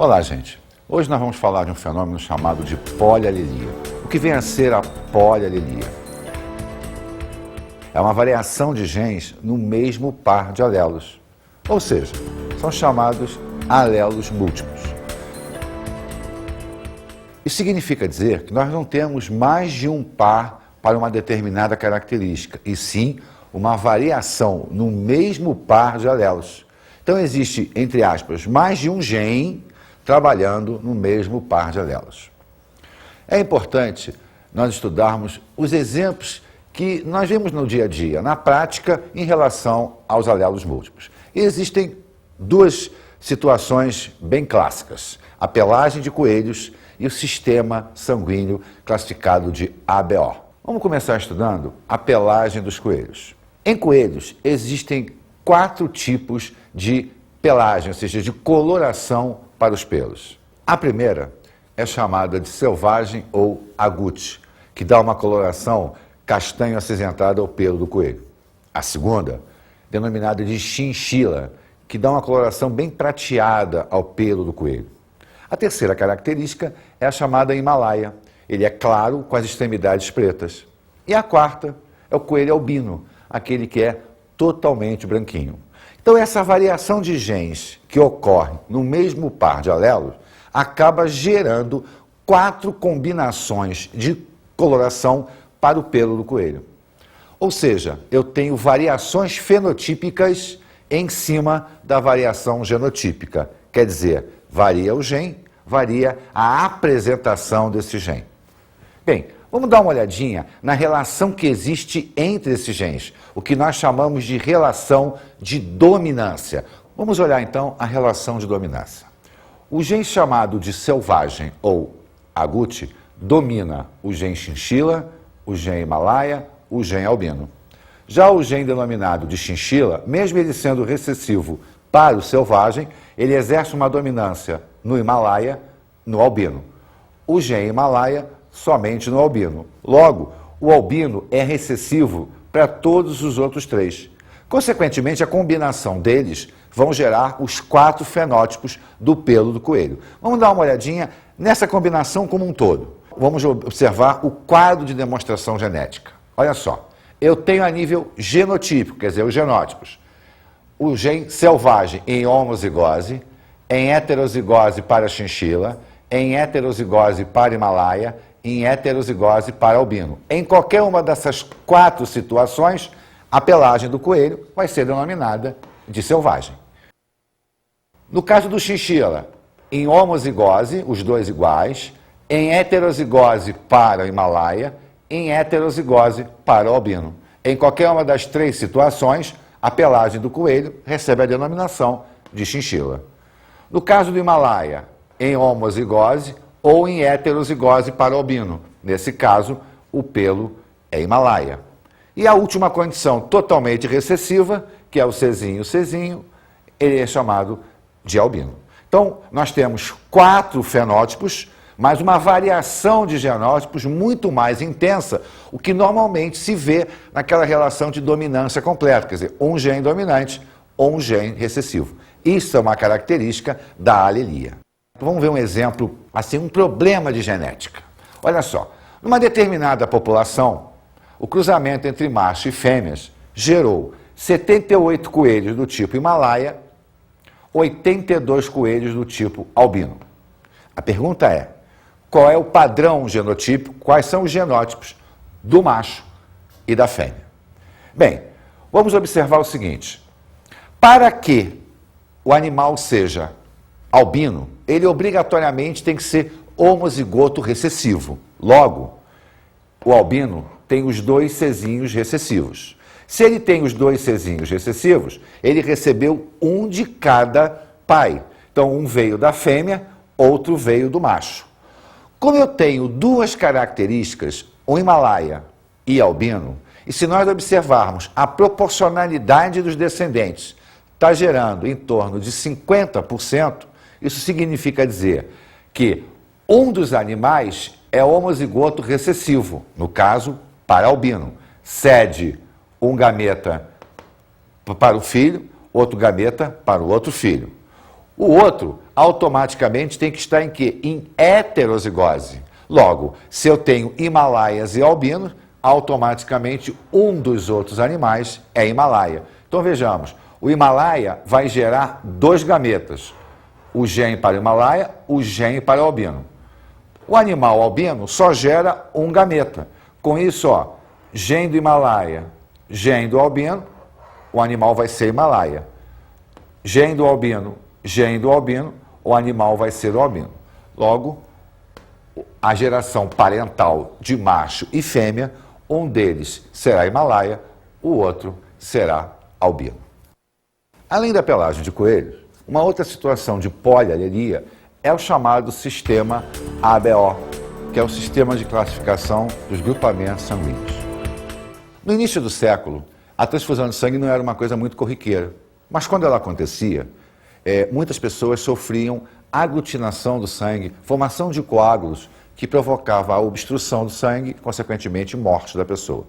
Olá, gente. Hoje nós vamos falar de um fenômeno chamado de polialelia. O que vem a ser a polialelia? É uma variação de genes no mesmo par de alelos, ou seja, são chamados alelos múltiplos. Isso significa dizer que nós não temos mais de um par para uma determinada característica, e sim uma variação no mesmo par de alelos. Então existe, entre aspas, mais de um gene trabalhando no mesmo par de alelos. É importante nós estudarmos os exemplos que nós vemos no dia a dia, na prática, em relação aos alelos múltiplos. E existem duas situações bem clássicas: a pelagem de coelhos e o sistema sanguíneo classificado de ABO. Vamos começar estudando a pelagem dos coelhos. Em coelhos existem 4 tipos de pelagem, ou seja, de coloração para os pelos. A primeira é chamada de selvagem ou agute, que dá uma coloração castanho acinzentada ao pelo do coelho. A segunda, denominada de chinchila, que dá uma coloração bem prateada ao pelo do coelho. A terceira característica é a chamada Himalaia. Ele é claro com as extremidades pretas. E a quarta é o coelho albino, aquele que é totalmente branquinho. Então essa variação de genes que ocorre no mesmo par de alelos acaba gerando 4 combinações de coloração para o pelo do coelho. Ou seja, eu tenho variações fenotípicas em cima da variação genotípica. Quer dizer, varia o gene, varia a apresentação desse gene. Bem, vamos dar uma olhadinha na relação que existe entre esses genes, o que nós chamamos de relação de dominância. Vamos olhar então a relação de dominância. O gene chamado de selvagem ou agute domina o gene chinchila, o gene Himalaia, o gene albino. Já o gene denominado de chinchila, mesmo ele sendo recessivo para o selvagem, ele exerce uma dominância no Himalaia, no albino. O gene Himalaia somente no albino. Logo, o albino é recessivo para todos os outros 3. Consequentemente, a combinação deles vão gerar os 4 fenótipos do pelo do coelho. Vamos dar uma olhadinha nessa combinação como um todo. Vamos observar o quadro de demonstração genética. Olha só, eu tenho a nível genotípico, quer dizer, os genótipos. O gene selvagem em homozigose, em heterozigose para chinchila, em heterozigose para Himalaia, em heterozigose para albino. Em qualquer uma dessas 4 situações, a pelagem do coelho vai ser denominada de selvagem. No caso do chinchila, em homozigose, os 2 iguais, em heterozigose para o Himalaia, em heterozigose para o albino. Em qualquer uma das 3 situações, a pelagem do coelho recebe a denominação de chinchila. No caso do Himalaia, em homozigose ou em heterozigose para o albino. Nesse caso, o pelo é Himalaia. E a última condição totalmente recessiva, que é o Czinho, ele é chamado de albino. Então, nós temos 4 fenótipos, mas uma variação de genótipos muito mais intensa, o que normalmente se vê naquela relação de dominância completa, quer dizer, um gene dominante ou um gene recessivo. Isso é uma característica da alelia. Vamos ver um exemplo, assim, um problema de genética. Olha só, numa determinada população, o cruzamento entre macho e fêmeas gerou 78 coelhos do tipo Himalaia, 82 coelhos do tipo albino. A pergunta é, qual é o padrão genotípico, quais são os genótipos do macho e da fêmea? Bem, vamos observar o seguinte. Para que o animal seja albino, ele obrigatoriamente tem que ser homozigoto recessivo. Logo, o albino tem os 2 Czinhos recessivos. Se ele tem os 2 Czinhos recessivos, ele recebeu um de cada pai. Então, um veio da fêmea, outro veio do macho. Como eu tenho 2 características, o Himalaia e albino, e se nós observarmos a proporcionalidade dos descendentes, está gerando em torno de 50%, isso significa dizer que um dos animais é homozigoto recessivo, no caso, para albino. Cede um gameta para o filho, outro gameta para o outro filho. O outro, automaticamente, tem que estar em quê? Em heterozigose. Logo, se eu tenho Himalaias e albinos, automaticamente um dos outros animais é Himalaia. Então vejamos, o Himalaia vai gerar 2 gametas, o gene para o Himalaia, o gene para o albino. O animal albino só gera um gameta. Com isso, ó, gene do Himalaia, gene do albino, o animal vai ser Himalaia. Gene do albino, o animal vai ser o albino. Logo, a geração parental de macho e fêmea, um deles será Himalaia, o outro será albino. Além da pelagem de coelhos, uma outra situação de polialelia é o chamado sistema ABO, que é o sistema de classificação dos grupamentos sanguíneos. No início do século, a transfusão de sangue não era uma coisa muito corriqueira, mas quando ela acontecia, muitas pessoas sofriam aglutinação do sangue, formação de coágulos que provocava a obstrução do sangue e, consequentemente, morte da pessoa.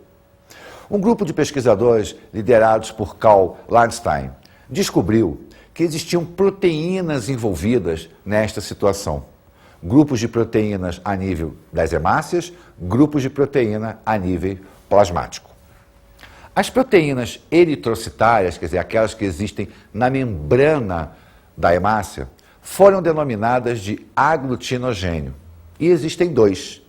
Um grupo de pesquisadores liderados por Karl Landstein descobriu que existiam proteínas envolvidas nesta situação. Grupos de proteínas a nível das hemácias, grupos de proteína a nível plasmático. As proteínas eritrocitárias, quer dizer, aquelas que existem na membrana da hemácia, foram denominadas de aglutinogênio. E existem 2,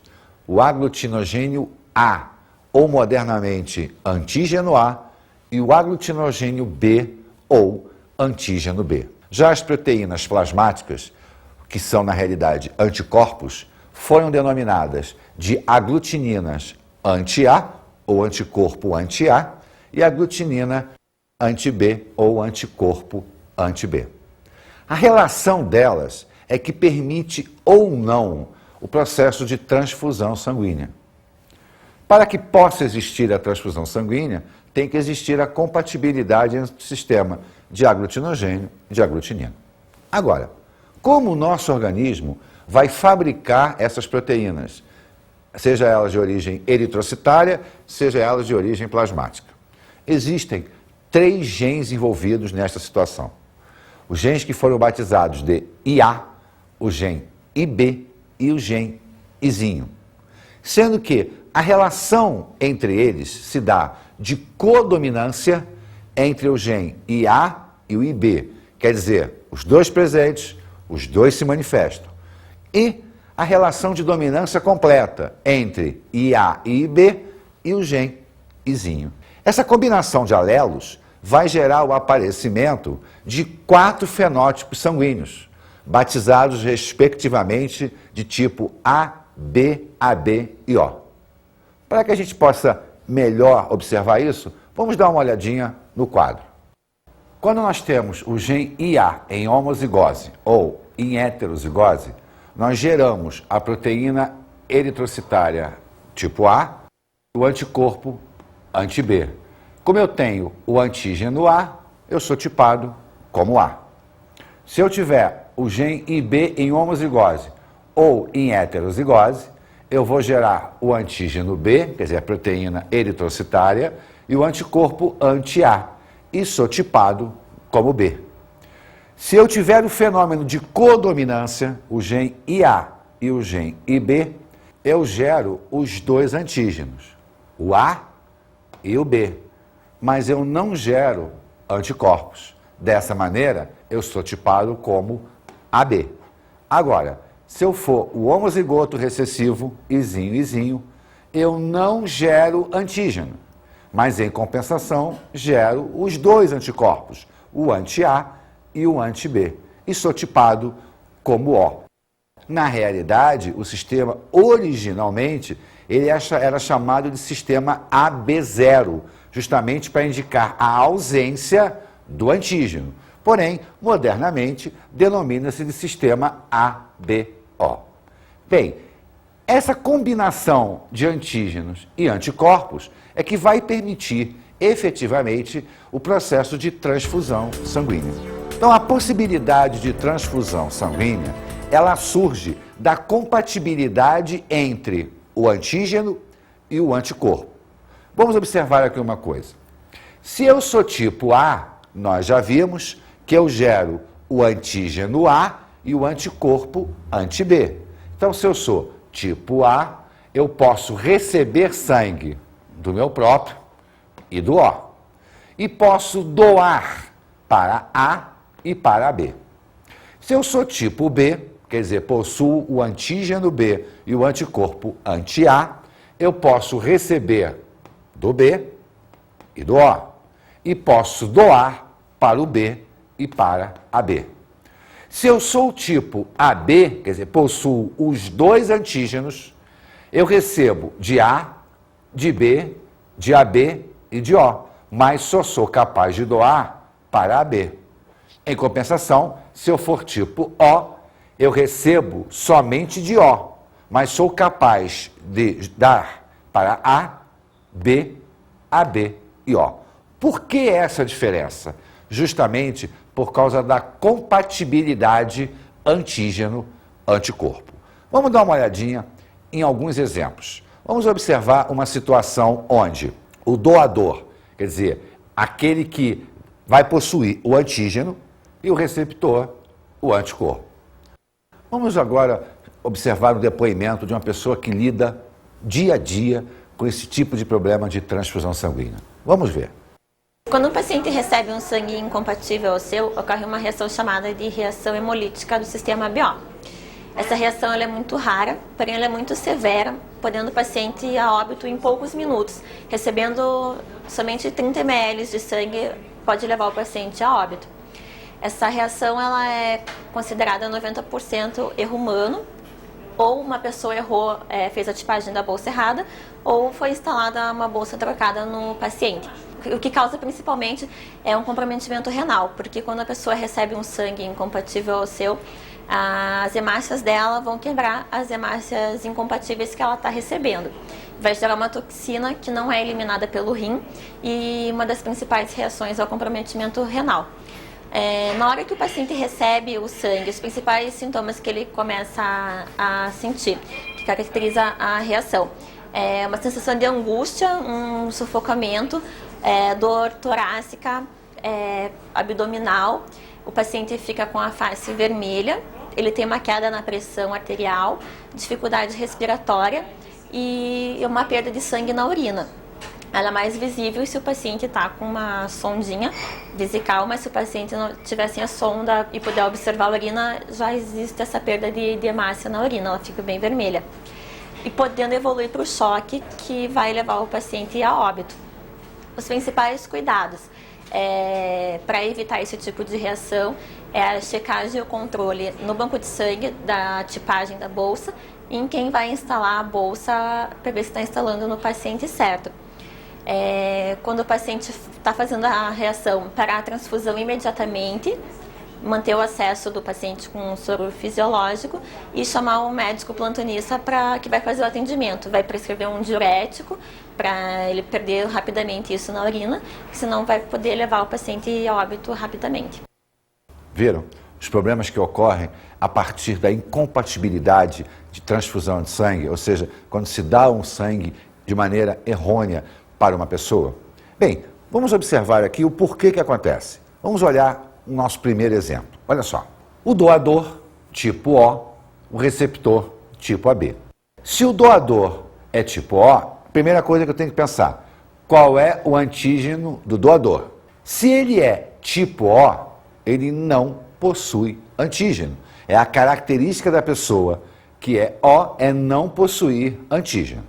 o aglutinogênio A, ou modernamente antígeno A, e o aglutinogênio B, ou antígeno B. Já as proteínas plasmáticas, que são na realidade anticorpos, foram denominadas de aglutininas anti-A, ou anticorpo anti-A, e aglutinina anti-B, ou anticorpo anti-B. A relação delas é que permite ou não o processo de transfusão sanguínea. Para que possa existir a transfusão sanguínea, tem que existir a compatibilidade entre o sistema de aglutinogênio e de aglutinina. Agora, como o nosso organismo vai fabricar essas proteínas, seja elas de origem eritrocitária, seja elas de origem plasmática? Existem 3 genes envolvidos nesta situação. Os genes que foram batizados de IA, o gene IB e o gene Izinho. Sendo que a relação entre eles se dá de codominância entre o gene IA e o IB. Quer dizer, os 2 presentes, os 2 se manifestam. E a relação de dominância completa entre IA e IB e o gene Izinho. Essa combinação de alelos vai gerar o aparecimento de 4 fenótipos sanguíneos, batizados respectivamente de tipo A, B, AB e O. Para que a gente possa melhor observar isso, vamos dar uma olhadinha no quadro. Quando nós temos o gene IA em homozigose ou em heterozigose, nós geramos a proteína eritrocitária tipo A, o anticorpo anti-B. Como eu tenho o antígeno A, eu sou tipado como A. Se eu tiver o gene IB em homozigose ou em heterozigose, eu vou gerar o antígeno B, quer dizer, a proteína eritrocitária, e o anticorpo anti-A, e sou tipado como B. Se eu tiver o fenômeno de codominância, o gene IA e o gene IB, eu gero os 2 antígenos, o A e o B, mas eu não gero anticorpos. Dessa maneira, eu sou tipado como AB. Agora, se eu for o homozigoto recessivo, Izinho, eu não gero antígeno, mas em compensação gero os 2 anticorpos, o anti-A e o anti-B, e sou tipado como O. Na realidade, o sistema originalmente ele era chamado de sistema AB0, justamente para indicar a ausência do antígeno. Porém, modernamente, denomina-se de sistema ABO. Bem, essa combinação de antígenos e anticorpos é que vai permitir, efetivamente, o processo de transfusão sanguínea. Então, a possibilidade de transfusão sanguínea, ela surge da compatibilidade entre o antígeno e o anticorpo. Vamos observar aqui uma coisa. Se eu sou tipo A, nós já vimos que eu gero o antígeno A e o anticorpo anti-B. Então, se eu sou tipo A, eu posso receber sangue do meu próprio e do O. E posso doar para A e para B. Se eu sou tipo B, quer dizer, possuo o antígeno B e o anticorpo anti-A, eu posso receber do B e do O. E posso doar para o B e para a B. Se eu sou tipo AB, quer dizer, possuo os dois antígenos, eu recebo de A, de B, de AB e de O, mas só sou capaz de doar para AB. Em compensação, se eu for tipo O, eu recebo somente de O, mas sou capaz de dar para A, B, AB e O. Por que essa diferença? Justamente por causa da compatibilidade antígeno-anticorpo. Vamos dar uma olhadinha em alguns exemplos. Vamos observar uma situação onde o doador, quer dizer, aquele que vai possuir o antígeno, e o receptor, o anticorpo. Vamos agora observar o depoimento de uma pessoa que lida dia a dia com esse tipo de problema de transfusão sanguínea. Vamos ver. Quando um paciente recebe um sangue incompatível ao seu, ocorre uma reação chamada de reação hemolítica do sistema BO. Essa reação ela é muito rara, porém ela é muito severa, podendo o paciente ir a óbito em poucos minutos. Recebendo somente 30 ml de sangue, pode levar o paciente a óbito. Essa reação ela é considerada 90% erro humano, ou uma pessoa errou, fez a tipagem da bolsa errada, ou foi instalada uma bolsa trocada no paciente. O que causa principalmente é um comprometimento renal, porque quando a pessoa recebe um sangue incompatível ao seu, as hemácias dela vão quebrar as hemácias incompatíveis que ela está recebendo. Vai gerar uma toxina que não é eliminada pelo rim e uma das principais reações é o comprometimento renal. Na hora que o paciente recebe o sangue, os principais sintomas que ele começa a sentir, que caracteriza a reação, é uma sensação de angústia, um sufocamento, dor torácica, abdominal, o paciente fica com a face vermelha, ele tem uma queda na pressão arterial, dificuldade respiratória e uma perda de sangue na urina. Ela é mais visível se o paciente está com uma sondinha vesical, mas se o paciente não tiver sem a sonda e puder observar a urina, já existe essa perda de hemácia na urina, ela fica bem vermelha. E podendo evoluir para o choque, que vai levar o paciente a óbito. Os principais cuidados para evitar esse tipo de reação é a checagem e o controle no banco de sangue da tipagem da bolsa e em quem vai instalar a bolsa para ver se está instalando no paciente certo. Quando o paciente está fazendo a reação, parar a transfusão imediatamente, manter o acesso do paciente com um soro fisiológico e chamar um médico plantonista que vai fazer o atendimento. Vai prescrever um diurético para ele perder rapidamente isso na urina, senão vai poder levar o paciente a óbito rapidamente. Viram? Os problemas que ocorrem a partir da incompatibilidade de transfusão de sangue, ou seja, quando se dá um sangue de maneira errônea para uma pessoa? Bem, vamos observar aqui o porquê que acontece. Vamos olhar o nosso primeiro exemplo. Olha só, o doador tipo O, o receptor tipo AB. Se o doador é tipo O, a primeira coisa que eu tenho que pensar, qual é o antígeno do doador? Se ele é tipo O, ele não possui antígeno. É a característica da pessoa que é O, é não possuir antígeno.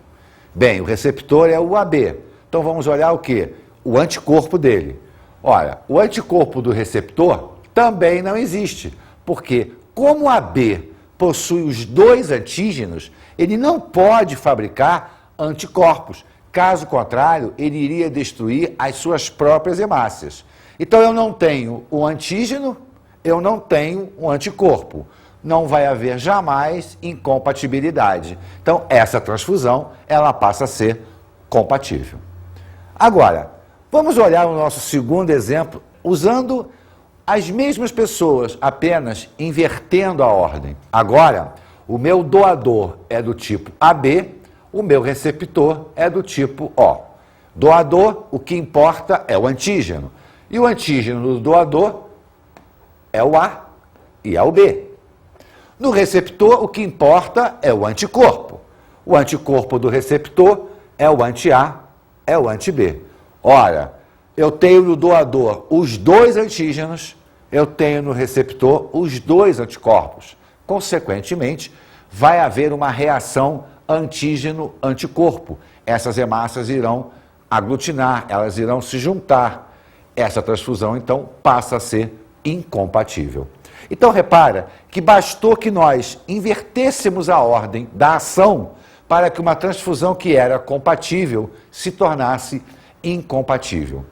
Bem, o receptor é o AB. Então vamos olhar o quê? O anticorpo dele. Olha, o anticorpo do receptor também não existe, porque como o AB possui os dois antígenos, ele não pode fabricar anticorpos. Caso contrário, ele iria destruir as suas próprias hemácias. Então eu não tenho o antígeno, eu não tenho o anticorpo. Não vai haver jamais incompatibilidade. Então essa transfusão, ela passa a ser compatível. Agora, vamos olhar o nosso segundo exemplo, usando as mesmas pessoas, apenas invertendo a ordem. Agora, o meu doador é do tipo AB, o meu receptor é do tipo O. Doador, o que importa é o antígeno. E o antígeno do doador é o A, e ao B. No receptor, o que importa é o anticorpo. O anticorpo do receptor é o anti-A, é o anti-B. Ora, eu tenho no doador os dois antígenos, eu tenho no receptor os dois anticorpos. Consequentemente, vai haver uma reação antígeno-anticorpo. Essas hemácias irão aglutinar, elas irão se juntar. Essa transfusão, então, passa a ser incompatível. Então, repara que bastou que nós invertêssemos a ordem da ação para que uma transfusão que era compatível se tornasse incompatível.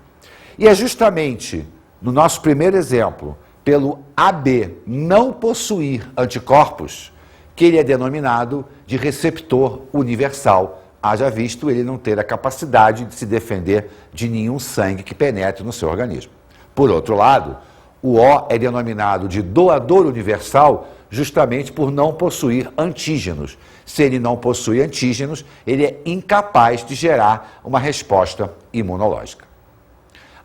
E é justamente no nosso primeiro exemplo, pelo AB não possuir anticorpos, que ele é denominado de receptor universal, haja visto ele não ter a capacidade de se defender de nenhum sangue que penetre no seu organismo. Por outro lado, o O é denominado de doador universal justamente por não possuir antígenos. Se ele não possui antígenos, ele é incapaz de gerar uma resposta imunológica.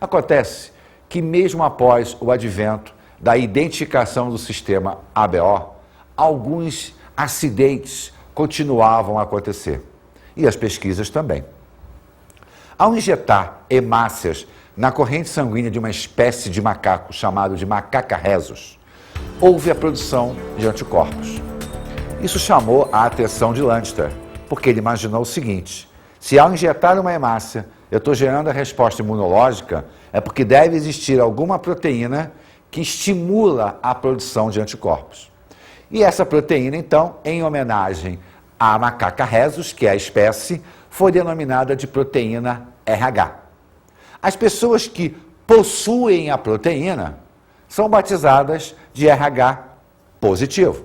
Acontece que mesmo após o advento da identificação do sistema ABO, alguns acidentes continuavam a acontecer. E as pesquisas também. Ao injetar hemácias na corrente sanguínea de uma espécie de macaco chamado de macaca rhesus, houve a produção de anticorpos. Isso chamou a atenção de Landster, porque ele imaginou o seguinte: se ao injetar uma hemácia eu estou gerando a resposta imunológica, é porque deve existir alguma proteína que estimula a produção de anticorpos. E essa proteína, então, em homenagem à macaca rhesus, que é a espécie, foi denominada de proteína RH. As pessoas que possuem a proteína são batizadas de RH positivo.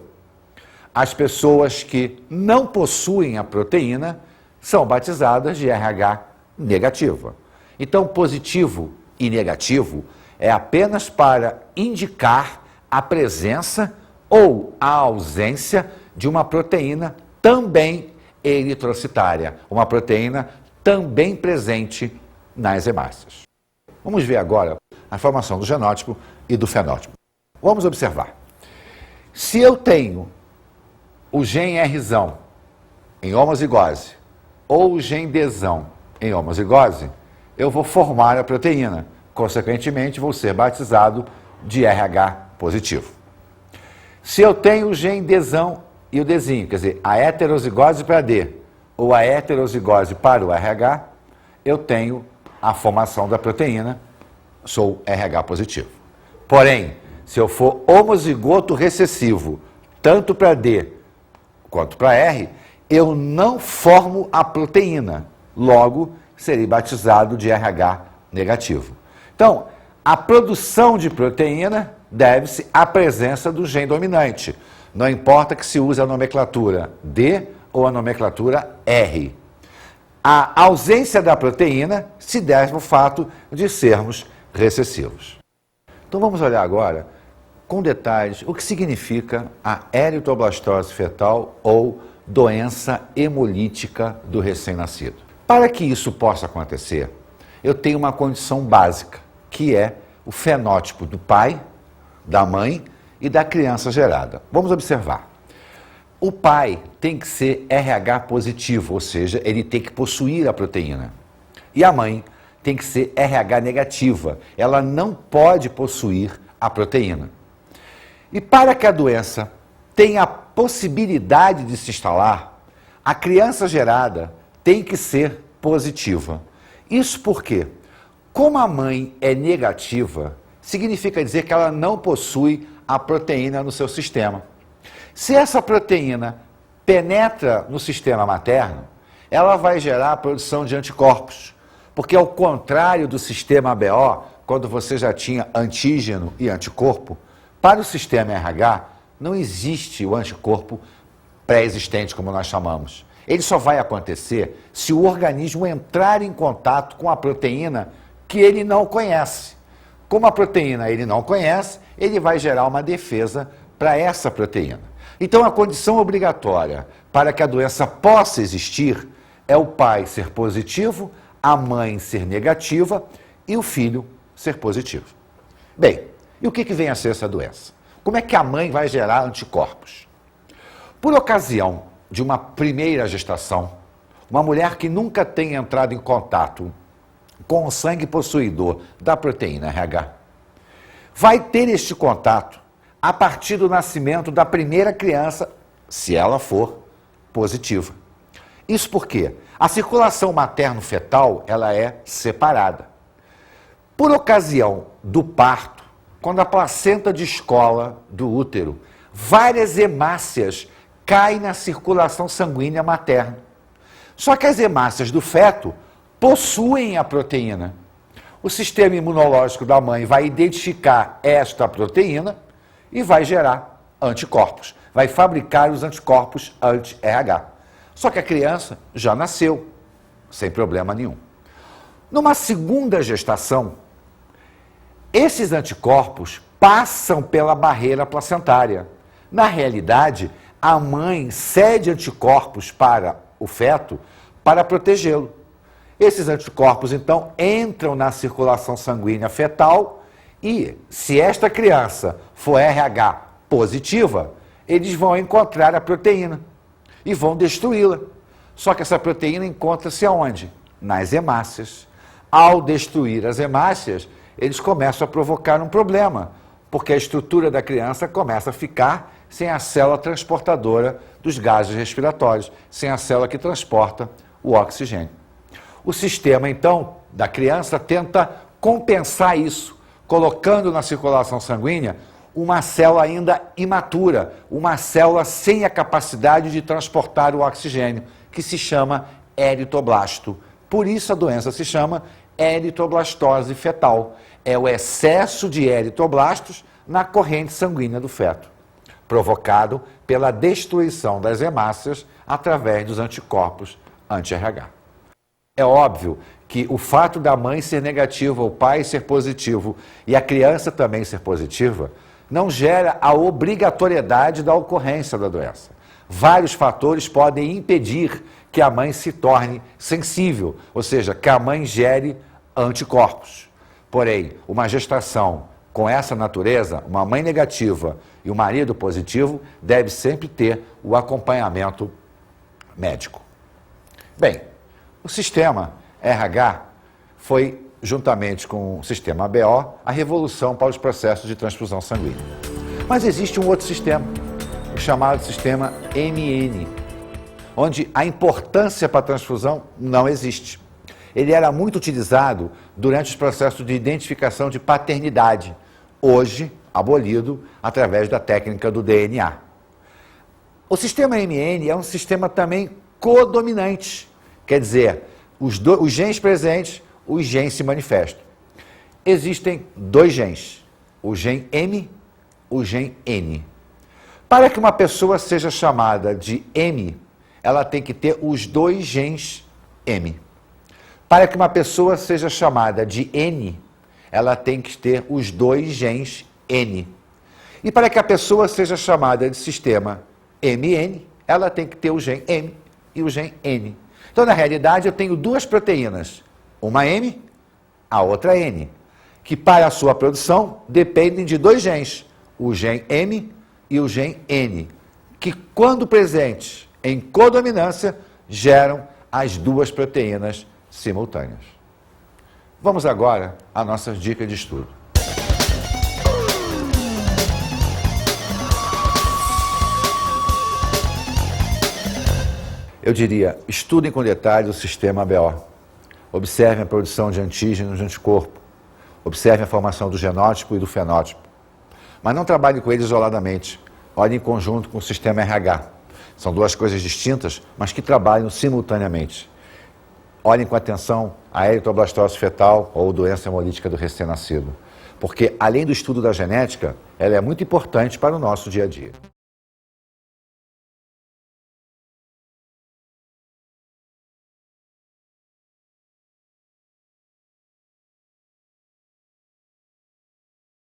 As pessoas que não possuem a proteína são batizadas de RH negativa. Então, positivo e negativo é apenas para indicar a presença ou a ausência de uma proteína também eritrocitária, uma proteína também presente nas hemácias. Vamos ver agora a formação do genótipo e do fenótipo. Vamos observar. Se eu tenho o gene Rzão em homozigose ou o gene Dzão em homozigose, eu vou formar a proteína. Consequentemente, vou ser batizado de RH positivo. Se eu tenho o gene Dzão e o Dzinho, quer dizer, a heterozigose para D ou a heterozigose para o RH, eu tenho a formação da proteína, sou RH positivo. Porém, se eu for homozigoto recessivo, tanto para D quanto para R, eu não formo a proteína, logo serei batizado de RH negativo. Então, a produção de proteína deve-se à presença do gene dominante. Não importa que se use a nomenclatura D ou a nomenclatura R. A ausência da proteína se deve ao fato de sermos recessivos. Então vamos olhar agora, com detalhes, o que significa a eritroblastose fetal ou doença hemolítica do recém-nascido. Para que isso possa acontecer, eu tenho uma condição básica, que é o fenótipo do pai, da mãe e da criança gerada. Vamos observar. O pai tem que ser RH positivo, ou seja, ele tem que possuir a proteína. E a mãe tem que ser RH negativa, ela não pode possuir a proteína. E para que a doença tenha a possibilidade de se instalar, a criança gerada tem que ser positiva. Isso porque, como a mãe é negativa, significa dizer que ela não possui a proteína no seu sistema. Se essa proteína penetra no sistema materno, ela vai gerar a produção de anticorpos, porque ao contrário do sistema ABO, quando você já tinha antígeno e anticorpo, para o sistema RH não existe o anticorpo pré-existente, como nós chamamos. Ele só vai acontecer se o organismo entrar em contato com a proteína que ele não conhece. Como a proteína ele não conhece, ele vai gerar uma defesa para essa proteína. Então, a condição obrigatória para que a doença possa existir é o pai ser positivo, a mãe ser negativa e o filho ser positivo. Bem, e o que vem a ser essa doença? Como é que a mãe vai gerar anticorpos? Por ocasião de uma primeira gestação, uma mulher que nunca tenha entrado em contato com o sangue possuidor da proteína RH, vai ter este contato a partir do nascimento da primeira criança, se ela for positiva. Isso porque a circulação materno-fetal ela é separada. Por ocasião do parto, quando a placenta descola do útero, várias hemácias caem na circulação sanguínea materna. Só que as hemácias do feto possuem a proteína. O sistema imunológico da mãe vai identificar esta proteína e vai gerar anticorpos. Vai fabricar os anticorpos anti-RH. Só que a criança já nasceu, sem problema nenhum. Numa segunda gestação, esses anticorpos passam pela barreira placentária. Na realidade, a mãe cede anticorpos para o feto para protegê-lo. Esses anticorpos, então, entram na circulação sanguínea fetal e, se esta criança for RH positiva, eles vão encontrar a proteína e vão destruí-la. Só que essa proteína encontra-se aonde? Nas hemácias. Ao destruir as hemácias, eles começam a provocar um problema, porque a estrutura da criança começa a ficar sem a célula transportadora dos gases respiratórios, sem a célula que transporta o oxigênio. O sistema, então, da criança tenta compensar isso, colocando na circulação sanguínea uma célula ainda imatura, uma célula sem a capacidade de transportar o oxigênio, que se chama eritoblasto. Por isso a doença se chama eritoblastose fetal. É o excesso de eritoblastos na corrente sanguínea do feto, provocado pela destruição das hemácias através dos anticorpos anti-RH. É óbvio que o fato da mãe ser negativa, o pai ser positivo e a criança também ser positiva, não gera a obrigatoriedade da ocorrência da doença. Vários fatores podem impedir que a mãe se torne sensível, ou seja, que a mãe gere anticorpos. Porém, uma gestação com essa natureza, uma mãe negativa e o marido positivo, deve sempre ter o acompanhamento médico. Bem, o sistema RH foi, juntamente com o sistema ABO, a revolução para os processos de transfusão sanguínea. Mas existe um outro sistema, o chamado sistema MN, onde a importância para a transfusão não existe. Ele era muito utilizado durante os processos de identificação de paternidade, hoje abolido através da técnica do DNA. O sistema MN é um sistema também codominante, quer dizer, os genes presentes, os genes se manifestam. Existem dois genes, o gene M, o gene N. Para que uma pessoa seja chamada de M, ela tem que ter os dois genes M. Para que uma pessoa seja chamada de N, ela tem que ter os dois genes N. E para que a pessoa seja chamada de sistema MN, ela tem que ter o gene M e o gene N. Então, na realidade, eu tenho duas proteínas, uma M, a outra N, que para a sua produção dependem de dois genes, o gene M e o gene N, que quando presentes em codominância, geram as duas proteínas simultâneas. Vamos agora à nossa dica de estudo. Eu diria, estudem com detalhe o sistema ABO. Observem a produção de antígenos de anticorpo. Observem a formação do genótipo e do fenótipo. Mas não trabalhem com eles isoladamente. Olhem em conjunto com o sistema RH. São duas coisas distintas, mas que trabalham simultaneamente. Olhem com atenção a eritoblastose fetal ou doença hemolítica do recém-nascido. Porque, além do estudo da genética, ela é muito importante para o nosso dia a dia.